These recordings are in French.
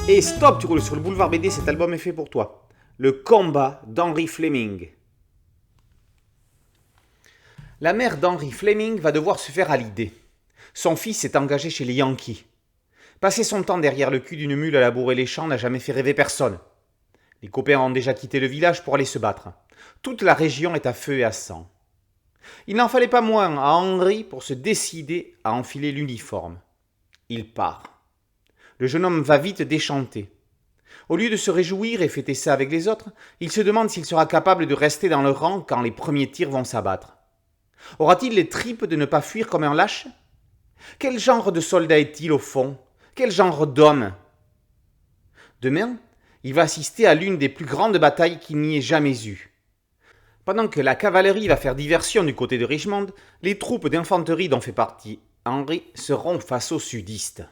Et stop, tu roules sur le boulevard BD, cet album est fait pour toi. Le combat d'Henry Fleming. La mère d'Henry Fleming va devoir se faire à l'idée. Son fils est engagé chez les Yankees. Passer son temps derrière le cul d'une mule à labourer les champs n'a jamais fait rêver personne. Les copains ont déjà quitté le village pour aller se battre. Toute la région est à feu et à sang. Il n'en fallait pas moins à Henry pour se décider à enfiler l'uniforme. Il part. Le jeune homme va vite déchanté. Au lieu de se réjouir et fêter ça avec les autres, il se demande s'il sera capable de rester dans le rang quand les premiers tirs vont s'abattre. Aura-t-il les tripes de ne pas fuir comme un lâche ? Quel genre de soldat est-il au fond ? Quel genre d'homme ? Demain, il va assister à l'une des plus grandes batailles qu'il n'y ait jamais eues. Pendant que la cavalerie va faire diversion du côté de Richmond, les troupes d'infanterie dont fait partie Henry seront face aux sudistes.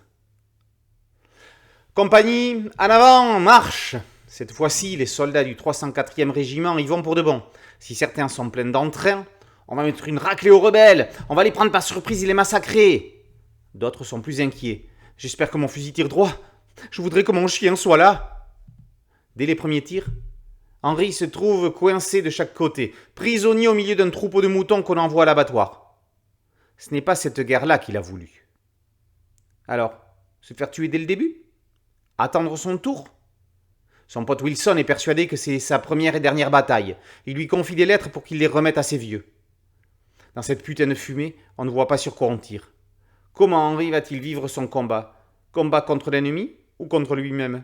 Compagnie, en avant, marche ! Cette fois-ci, les soldats du 304e régiment y vont pour de bon. Si certains sont pleins d'entrain, on va mettre une raclée aux rebelles, on va les prendre par surprise et les massacrer. D'autres sont plus inquiets. J'espère que mon fusil tire droit. Je voudrais que mon chien soit là. Dès les premiers tirs, Henry se trouve coincé de chaque côté, prisonnier au milieu d'un troupeau de moutons qu'on envoie à l'abattoir. Ce n'est pas cette guerre-là qu'il a voulu. Alors, se faire tuer dès le début ? Attendre son tour ? Son pote Wilson est persuadé que c'est sa première et dernière bataille. Il lui confie des lettres pour qu'il les remette à ses vieux. Dans cette putain de fumée, on ne voit pas sur quoi on tire. Comment Henry va-t-il vivre son combat ? Combat contre l'ennemi ou contre lui-même ?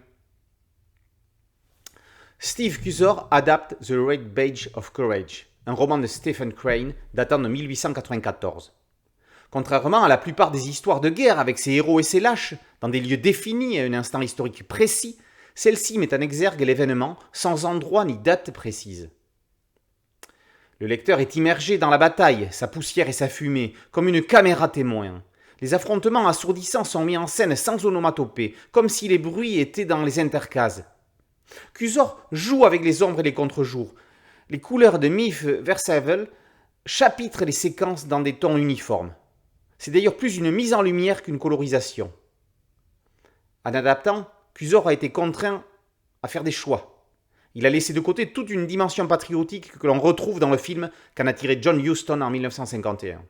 Steve Cusor adapte The Red Badge of Courage, un roman de Stephen Crane datant de 1894. Contrairement à la plupart des histoires de guerre avec ses héros et ses lâches, dans des lieux définis et à un instant historique précis, celle-ci met en exergue l'événement sans endroit ni date précise. Le lecteur est immergé dans la bataille, sa poussière et sa fumée, comme une caméra témoin. Les affrontements assourdissants sont mis en scène sans onomatopée, comme si les bruits étaient dans les intercases. Cusor joue avec les ombres et les contre-jours. Les couleurs de Miff Versailles chapitrent les séquences dans des tons uniformes. C'est d'ailleurs plus une mise en lumière qu'une colorisation. En adaptant, Cusor a été contraint à faire des choix. Il a laissé de côté toute une dimension patriotique que l'on retrouve dans le film qu'en a tiré John Huston en 1951.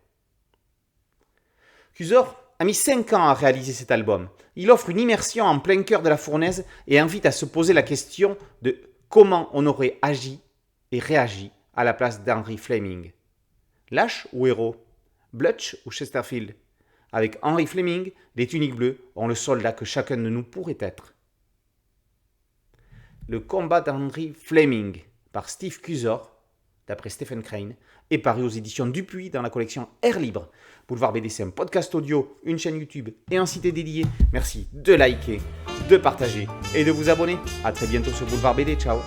Cusor a mis 5 ans à réaliser cet album. Il offre une immersion en plein cœur de la fournaise et invite à se poser la question de comment on aurait agi et réagi à la place d'Henry Fleming. Lâche ou héros ? Blutch ou Chesterfield ? Avec Henry Fleming, les tuniques bleues ont le soldat que chacun de nous pourrait être. Le combat d'Henry Fleming par Steve Cusor, d'après Stephen Crane, est paru aux éditions Dupuis dans la collection Air Libre. Boulevard BD, c'est un podcast audio, une chaîne YouTube et un site dédié. Merci de liker, de partager et de vous abonner. A très bientôt sur Boulevard BD. Ciao.